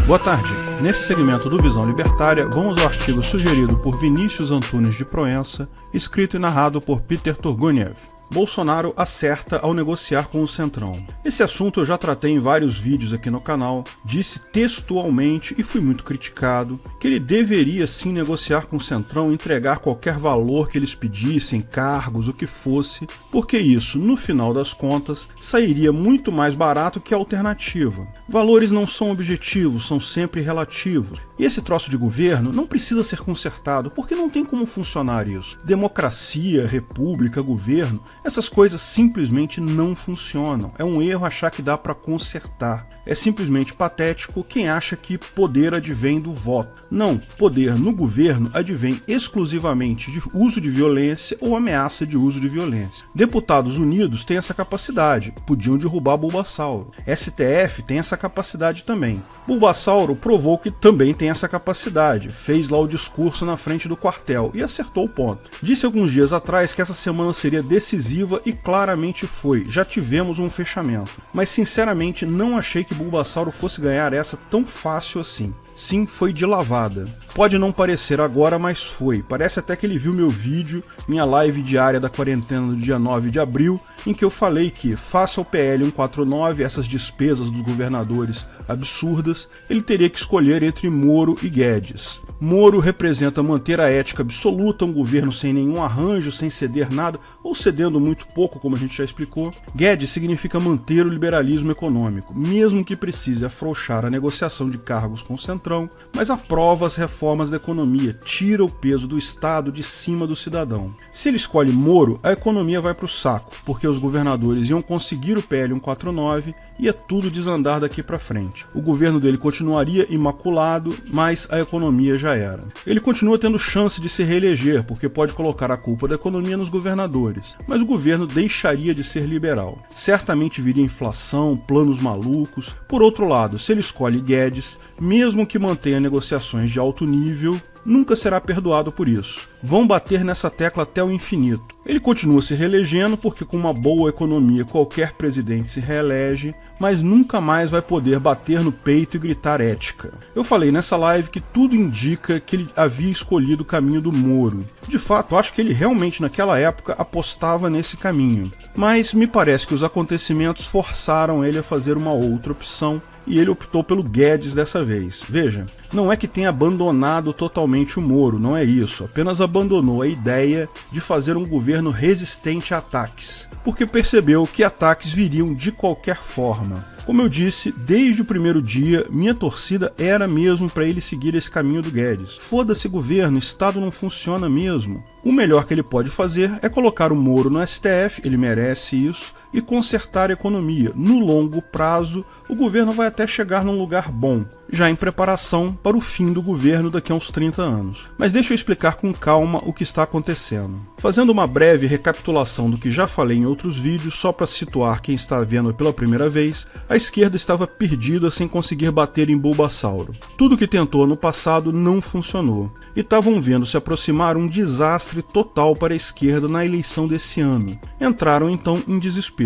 Boa tarde. Nesse segmento do Visão Libertária, vamos ao artigo sugerido por Vinícius Antunes de Proença, escrito e narrado por Peter Turguniev. Bolsonaro acerta ao negociar com o Centrão. Esse assunto eu já tratei em vários vídeos aqui no canal, disse textualmente e fui muito criticado que ele deveria sim negociar com o Centrão, entregar qualquer valor que eles pedissem, cargos, o que fosse, porque isso, no final das contas, sairia muito mais barato que a alternativa. Valores não são objetivos, são sempre relativos. E esse troço de governo não precisa ser consertado, porque não tem como funcionar isso. Democracia, república, governo, essas coisas simplesmente não funcionam. É um erro achar que dá para consertar. É simplesmente patético quem acha que poder advém do voto. Não, poder no governo advém exclusivamente de uso de violência ou ameaça de uso de violência. Deputados Unidos têm essa capacidade, podiam derrubar Bulbasauro. STF tem essa capacidade também. Bulbasauro provou que também tem essa capacidade, fez lá o discurso na frente do quartel e acertou o ponto. Disse alguns dias atrás que essa semana seria decisiva e claramente foi, já tivemos um fechamento. Mas sinceramente não achei que Bulbasauro fosse ganhar essa tão fácil assim. Sim, foi de lavada. Pode não parecer agora, mas foi. Parece até que ele viu meu vídeo, minha live diária da quarentena do dia 9 de abril, em que eu falei que, face ao PL 149, essas despesas dos governadores absurdas, ele teria que escolher entre Moro e Guedes. Moro representa manter a ética absoluta, um governo sem nenhum arranjo, sem ceder nada, ou cedendo muito pouco, como a gente já explicou. Guedes significa manter o liberalismo econômico, mesmo que precise afrouxar a negociação de cargos com o Centrão, mas aprova as reformas da economia, tira o peso do Estado de cima do cidadão. Se ele escolhe Moro, a economia vai para o saco, porque os governadores iam conseguir o PL 149, ia tudo desandar daqui para frente. O governo dele continuaria imaculado, mas a economia já era. Ele continua tendo chance de se reeleger, porque pode colocar a culpa da economia nos governadores, mas o governo deixaria de ser liberal. Certamente viria inflação, planos malucos. Por outro lado, se ele escolhe Guedes, mesmo que mantenha negociações de alto nível, nunca será perdoado por isso. Vão bater nessa tecla até o infinito. Ele continua se reelegendo porque com uma boa economia qualquer presidente se reelege, mas nunca mais vai poder bater no peito e gritar ética. Eu falei nessa live que tudo indica que ele havia escolhido o caminho do Moro. De fato, acho que ele realmente naquela época apostava nesse caminho. Mas me parece que os acontecimentos forçaram ele a fazer uma outra opção, e ele optou pelo Guedes dessa vez. Veja, não é que tenha abandonado totalmente o Moro, não é isso, apenas abandonou a ideia de fazer um governo resistente a ataques, porque percebeu que ataques viriam de qualquer forma. Como eu disse, desde o primeiro dia, minha torcida era mesmo para ele seguir esse caminho do Guedes. Foda-se governo, Estado não funciona mesmo. O melhor que ele pode fazer é colocar o Moro no STF, ele merece isso, e consertar a economia. No longo prazo, o governo vai até chegar num lugar bom, já em preparação para o fim do governo daqui a uns 30 anos. Mas deixa eu explicar com calma o que está acontecendo. Fazendo uma breve recapitulação do que já falei em outros vídeos, só para situar quem está vendo pela primeira vez, a esquerda estava perdida sem conseguir bater em Bulbasauro. Tudo que tentou no passado não funcionou, e estavam vendo se aproximar um desastre total para a esquerda na eleição desse ano. Entraram então em desespero.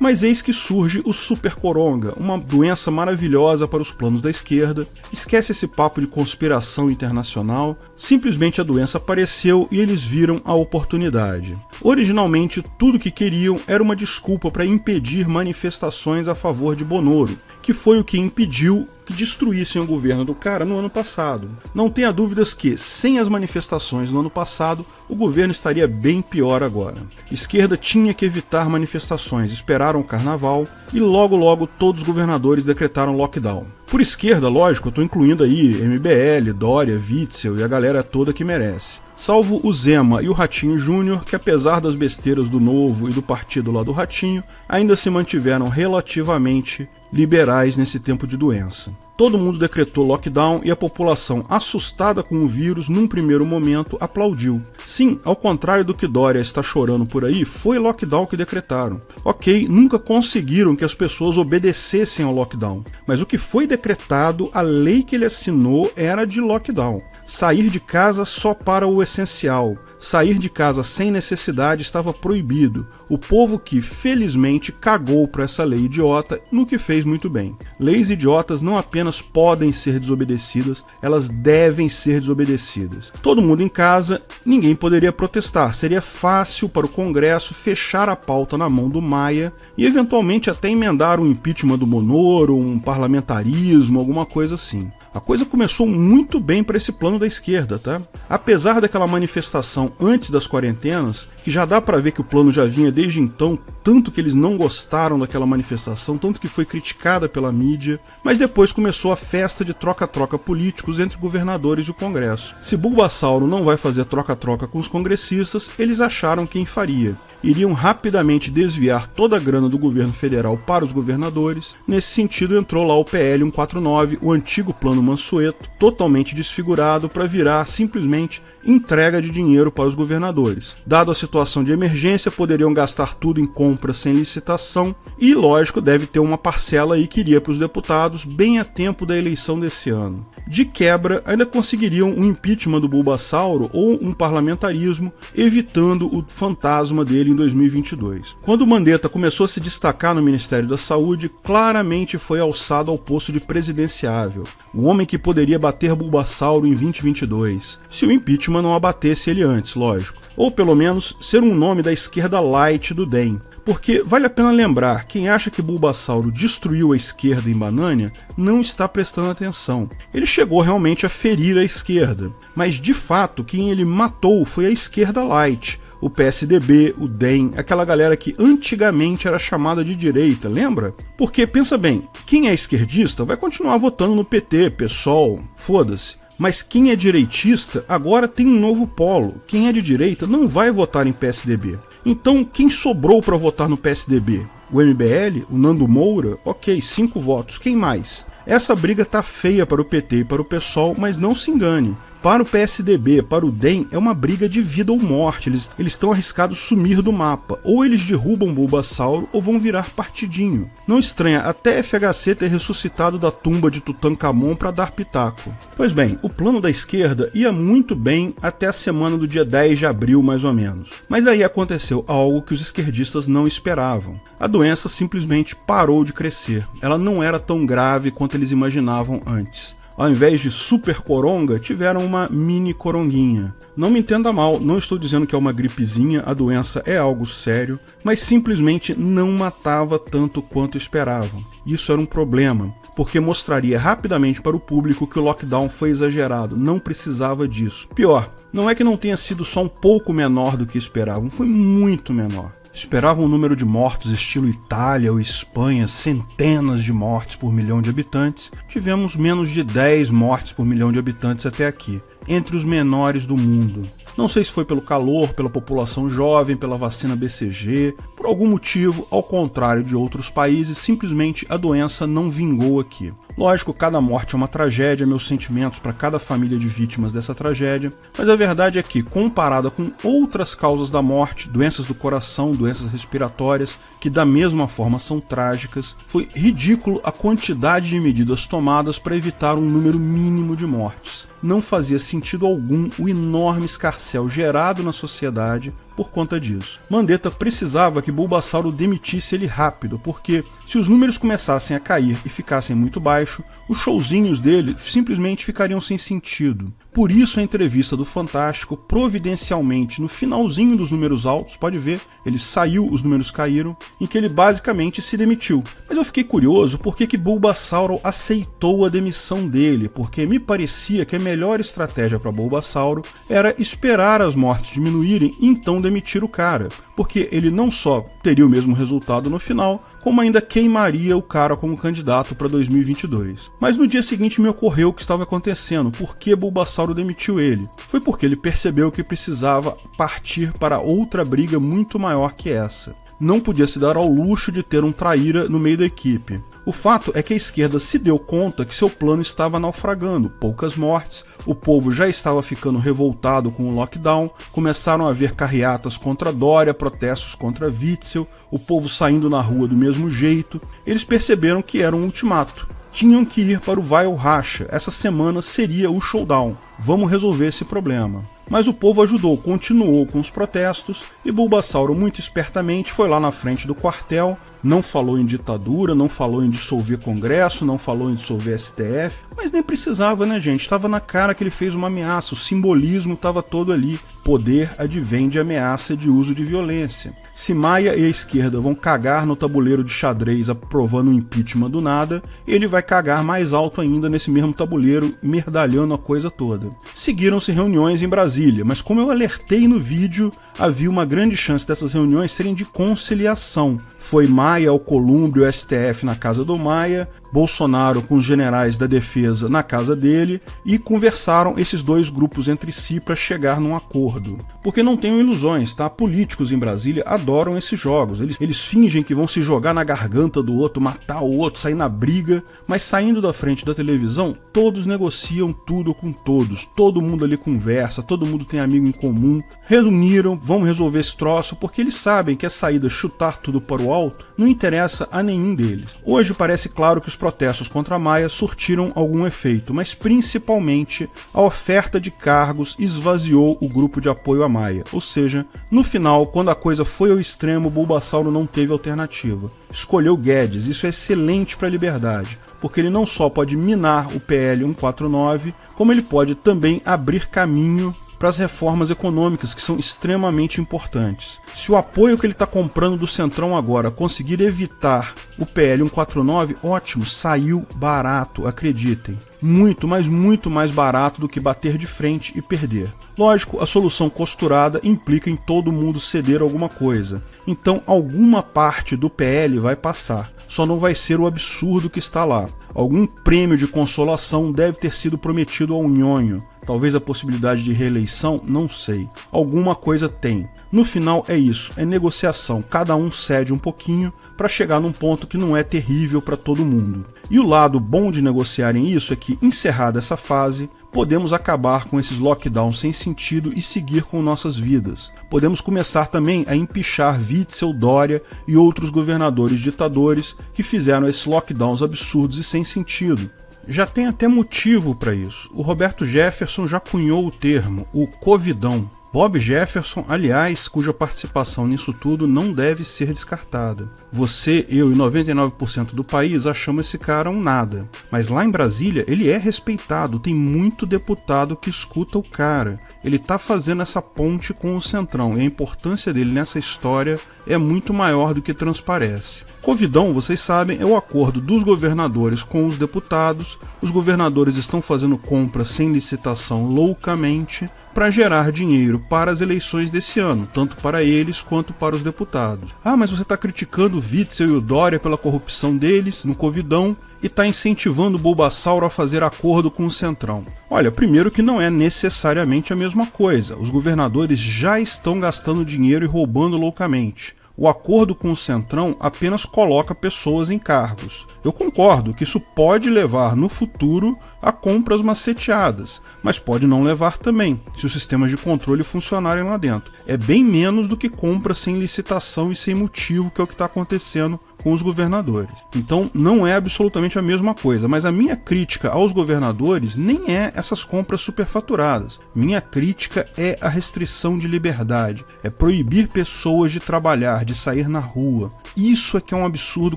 Mas eis que surge o Super Coronga, uma doença maravilhosa para os planos da esquerda. Esquece esse papo de conspiração internacional, simplesmente a doença apareceu e eles viram a oportunidade. Originalmente, tudo que queriam era uma desculpa para impedir manifestações a favor de Bonoro, que foi o que impediu que destruíssem o governo do cara no ano passado. Não tenha dúvidas que, sem as manifestações no ano passado, o governo estaria bem pior agora. A esquerda tinha que evitar manifestações, esperaram o carnaval e logo todos os governadores decretaram lockdown. Por esquerda, lógico, eu estou incluindo aí MBL, Dória, Witzel e a galera toda que merece. Salvo o Zema e o Ratinho Júnior, que apesar das besteiras do Novo e do partido lá do Ratinho, ainda se mantiveram relativamente liberais nesse tempo de doença. Todo mundo decretou lockdown e a população, assustada com o vírus, num primeiro momento, aplaudiu. Sim, ao contrário do que Dória está chorando por aí, foi lockdown que decretaram. Ok, nunca conseguiram que as pessoas obedecessem ao lockdown, mas o que foi decretado, a lei que ele assinou era de lockdown. Sair de casa só para o essencial. Sair de casa sem necessidade estava proibido. O povo que, felizmente, cagou para essa lei idiota, no que fez fez muito bem. Leis idiotas não apenas podem ser desobedecidas, elas devem ser desobedecidas. Todo mundo em casa, ninguém poderia protestar. Seria fácil para o Congresso fechar a pauta na mão do Maia e eventualmente até emendar um impeachment do Moro, um parlamentarismo, alguma coisa assim. A coisa começou muito bem para esse plano da esquerda, tá? Apesar daquela manifestação antes das quarentenas, que já dá para ver que o plano já vinha desde então, tanto que eles não gostaram daquela manifestação, tanto que foi criticada pela mídia, mas depois começou a festa de troca-troca políticos entre governadores e o Congresso. Se Bulbasauro não vai fazer troca-troca com os congressistas, eles acharam quem faria. Iriam rapidamente desviar toda a grana do governo federal para os governadores. Nesse sentido entrou lá o PL 149, o antigo plano Mansueto, totalmente desfigurado para virar simplesmente entrega de dinheiro para os governadores. Dado a situação de emergência, poderiam gastar tudo em compras sem licitação e, lógico, deve ter uma parcela aí que iria para os deputados bem a tempo da eleição desse ano. De quebra, ainda conseguiriam um impeachment do Bulbasauro ou um parlamentarismo, evitando o fantasma dele em 2022. Quando o Mandetta começou a se destacar no Ministério da Saúde, claramente foi alçado ao posto de presidenciável. O homem que poderia bater Bulbasauro em 2022, se o impeachment não abatesse ele antes, lógico. Ou pelo menos ser um nome da esquerda light do DEM. Porque vale a pena lembrar, quem acha que Bulbasauro destruiu a esquerda em Banânia não está prestando atenção. Ele chegou realmente a ferir a esquerda, mas de fato quem ele matou foi a esquerda light. O PSDB, o DEM, aquela galera que antigamente era chamada de direita, lembra? Porque, pensa bem, quem é esquerdista vai continuar votando no PT, PSOL, foda-se. Mas quem é direitista agora tem um novo polo. Quem é de direita não vai votar em PSDB. Então, quem sobrou para votar no PSDB? O MBL? O Nando Moura? Ok, 5 votos. Quem mais? Essa briga tá feia para o PT e para o PSOL, mas não se engane. Para o PSDB, para o DEM, é uma briga de vida ou morte. Eles estão arriscados sumir do mapa. Ou eles derrubam Bulbasauro ou vão virar partidinho. Não estranha até FHC ter ressuscitado da tumba de Tutankhamon para dar pitaco. Pois bem, o plano da esquerda ia muito bem até a semana do dia 10 de abril, mais ou menos. Mas aí aconteceu algo que os esquerdistas não esperavam. A doença simplesmente parou de crescer. Ela não era tão grave quanto eles imaginavam antes. Ao invés de super coronga, tiveram uma mini coronguinha. Não me entenda mal, não estou dizendo que é uma gripezinha, a doença é algo sério, mas simplesmente não matava tanto quanto esperavam. Isso era um problema, porque mostraria rapidamente para o público que o lockdown foi exagerado, não precisava disso. Pior, não é que não tenha sido só um pouco menor do que esperavam, foi muito menor. Esperavam um número de mortos estilo Itália ou Espanha, centenas de mortes por milhão de habitantes. Tivemos menos de 10 mortes por milhão de habitantes até aqui, entre os menores do mundo. Não sei se foi pelo calor, pela população jovem, pela vacina BCG, por algum motivo, ao contrário de outros países, simplesmente a doença não vingou aqui. Lógico, cada morte é uma tragédia, meus sentimentos para cada família de vítimas dessa tragédia, mas a verdade é que, comparada com outras causas da morte, doenças do coração, doenças respiratórias, que da mesma forma são trágicas, foi ridículo a quantidade de medidas tomadas para evitar um número mínimo de mortes. Não fazia sentido algum o enorme escarcéu gerado na sociedade por conta disso. Mandetta precisava que Bulbasauro demitisse ele rápido, porque se os números começassem a cair e ficassem muito baixos, os showzinhos dele simplesmente ficariam sem sentido. Por isso a entrevista do Fantástico, providencialmente no finalzinho dos números altos, pode ver, ele saiu, os números caíram, em que ele basicamente se demitiu. Mas eu fiquei curioso por que Bulbasauro aceitou a demissão dele, porque me parecia que a melhor estratégia para Bulbasauro era esperar as mortes diminuírem e então demitir o cara, porque ele não só teria o mesmo resultado no final, como ainda queimaria o cara como candidato para 2022. Mas no dia seguinte me ocorreu o que estava acontecendo, por que Bulbasauro demitiu ele. Foi porque ele percebeu que precisava partir para outra briga muito maior que essa. Não podia se dar ao luxo de ter um traíra no meio da equipe. O fato é que a esquerda se deu conta que seu plano estava naufragando, poucas mortes, o povo já estava ficando revoltado com o lockdown, começaram a haver carreatas contra Dória, protestos contra Witzel, o povo saindo na rua do mesmo jeito. Eles perceberam que era um ultimato. Tinham que ir para o vai ou racha, essa semana seria o showdown. Vamos resolver esse problema. Mas o povo ajudou, continuou com os protestos e Bulbasauro muito espertamente foi lá na frente do quartel, não falou em ditadura, não falou em dissolver Congresso, não falou em dissolver STF, mas nem precisava, né, gente? Estava na cara que ele fez uma ameaça, o simbolismo estava todo ali. Poder advém de ameaça de uso de violência. Se Maia e a esquerda vão cagar no tabuleiro de xadrez aprovando o impeachment do nada, ele vai cagar mais alto ainda nesse mesmo tabuleiro, merdalhando a coisa toda. Seguiram-se reuniões em Brasília, mas como eu alertei no vídeo, havia uma grande chance dessas reuniões serem de conciliação. Foi Maia ao Columbre e o STF na casa do Maia, Bolsonaro com os generais da defesa na casa dele e conversaram esses dois grupos entre si para chegar num acordo. Porque não tenham ilusões, tá? Políticos em Brasília adoram esses jogos. Eles fingem que vão se jogar na garganta do outro, matar o outro, sair na briga, mas saindo da frente da televisão, todos negociam tudo com todos. Todo mundo ali conversa, todo mundo tem amigo em comum. Reuniram, vamos resolver esse troço, porque eles sabem que a saída chutar tudo para o alto não interessa a nenhum deles. Hoje parece claro que os protestos contra Maia surtiram algum efeito, mas principalmente a oferta de cargos esvaziou o grupo de apoio a Maia. Ou seja, no final, quando a coisa foi ao extremo, Bulbasauro não teve alternativa. Escolheu Guedes, isso é excelente para a liberdade, porque ele não só pode minar o PL 149, como ele pode também abrir caminho para as reformas econômicas, que são extremamente importantes. Se o apoio que ele está comprando do Centrão agora conseguir evitar o PL 149, ótimo, saiu barato, acreditem. Muito, mas muito mais barato do que bater de frente e perder. Lógico, a solução costurada implica em todo mundo ceder alguma coisa. Então, alguma parte do PL vai passar. Só não vai ser o absurdo que está lá. Algum prêmio de consolação deve ter sido prometido ao nhonho. Talvez a possibilidade de reeleição, não sei. Alguma coisa tem. No final é isso, é negociação. Cada um cede um pouquinho para chegar num ponto que não é terrível para todo mundo. E o lado bom de negociarem isso é que, encerrada essa fase, podemos acabar com esses lockdowns sem sentido e seguir com nossas vidas. Podemos começar também a empichar Witzel, Dória e outros governadores ditadores que fizeram esses lockdowns absurdos e sem sentido. Já tem até motivo para isso. O Roberto Jefferson já cunhou o termo, o Covidão. Bob Jefferson, aliás, cuja participação nisso tudo não deve ser descartada. Você, eu e 99% do país achamos esse cara um nada. Mas lá em Brasília ele é respeitado, tem muito deputado que escuta o cara. Ele tá fazendo essa ponte com o Centrão e a importância dele nessa história é muito maior do que transparece. Covidão, vocês sabem, é o acordo dos governadores com os deputados. Os governadores estão fazendo compras sem licitação loucamente para gerar dinheiro para as eleições desse ano, tanto para eles quanto para os deputados. Ah, mas você está criticando o Witzel e o Dória pela corrupção deles no Covidão e está incentivando o Bulbasauro a fazer acordo com o Centrão. Olha, primeiro que não é necessariamente a mesma coisa. Os governadores já estão gastando dinheiro e roubando loucamente. O acordo com o Centrão apenas coloca pessoas em cargos. Eu concordo que isso pode levar no futuro a compras maceteadas, mas pode não levar também, se os sistemas de controle funcionarem lá dentro. É bem menos do que compras sem licitação e sem motivo, que é o que está acontecendo com os governadores. Então não é absolutamente a mesma coisa, mas a minha crítica aos governadores nem é essas compras superfaturadas. Minha crítica é a restrição de liberdade, é proibir pessoas de trabalhar, de sair na rua. Isso é que é um absurdo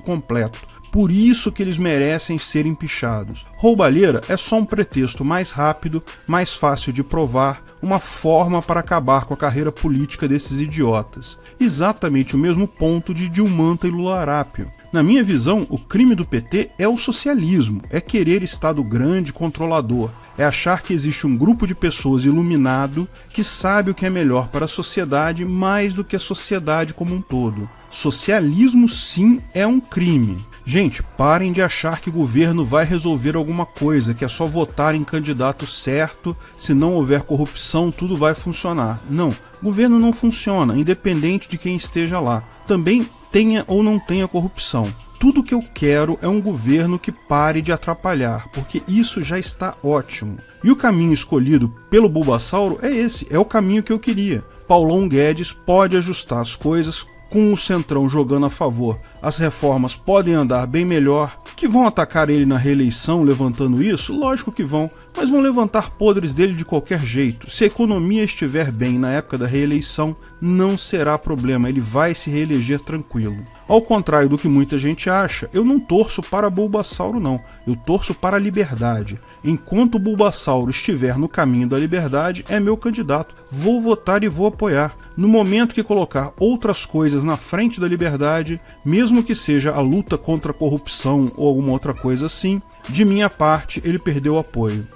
completo. Por isso que eles merecem ser empichados. Roubalheira é só um pretexto mais rápido, mais fácil de provar, uma forma para acabar com a carreira política desses idiotas. Exatamente o mesmo ponto de Dilmanta e Lula Arápio. Na minha visão, o crime do PT é o socialismo, é querer Estado grande, controlador, é achar que existe um grupo de pessoas iluminado que sabe o que é melhor para a sociedade mais do que a sociedade como um todo. Socialismo, sim, é um crime. Gente, parem de achar que o governo vai resolver alguma coisa, que é só votar em candidato certo, se não houver corrupção, tudo vai funcionar. Não, governo não funciona, independente de quem esteja lá. Também tenha ou não tenha corrupção. Tudo que eu quero é um governo que pare de atrapalhar, porque isso já está ótimo. E o caminho escolhido pelo Bulbasauro é esse, é o caminho que eu queria. Paulão Guedes pode ajustar as coisas, com o Centrão jogando a favor, as reformas podem andar bem melhor, Que vão atacar ele na reeleição levantando isso? Lógico que vão, mas vão levantar podres dele de qualquer jeito. Se a economia estiver bem na época da reeleição, não será problema, ele vai se reeleger tranquilo. Ao contrário do que muita gente acha, eu não torço para Bulbasauro não, eu torço para a liberdade. Enquanto o Bulbasauro estiver no caminho da liberdade, é meu candidato, vou votar e vou apoiar. No momento que colocar outras coisas na frente da liberdade, mesmo que seja a luta contra a corrupção ou alguma outra coisa assim, de minha parte ele perdeu o apoio.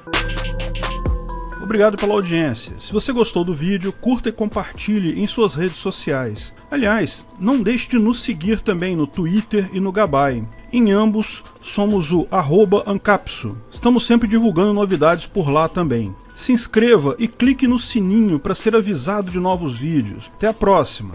Obrigado pela audiência. Se você gostou do vídeo, curta e compartilhe em suas redes sociais. Aliás, não deixe de nos seguir também no Twitter e no Gabay. Em ambos, somos o @Ancapsu. Estamos sempre divulgando novidades por lá também. Se inscreva e clique no sininho para ser avisado de novos vídeos. Até a próxima!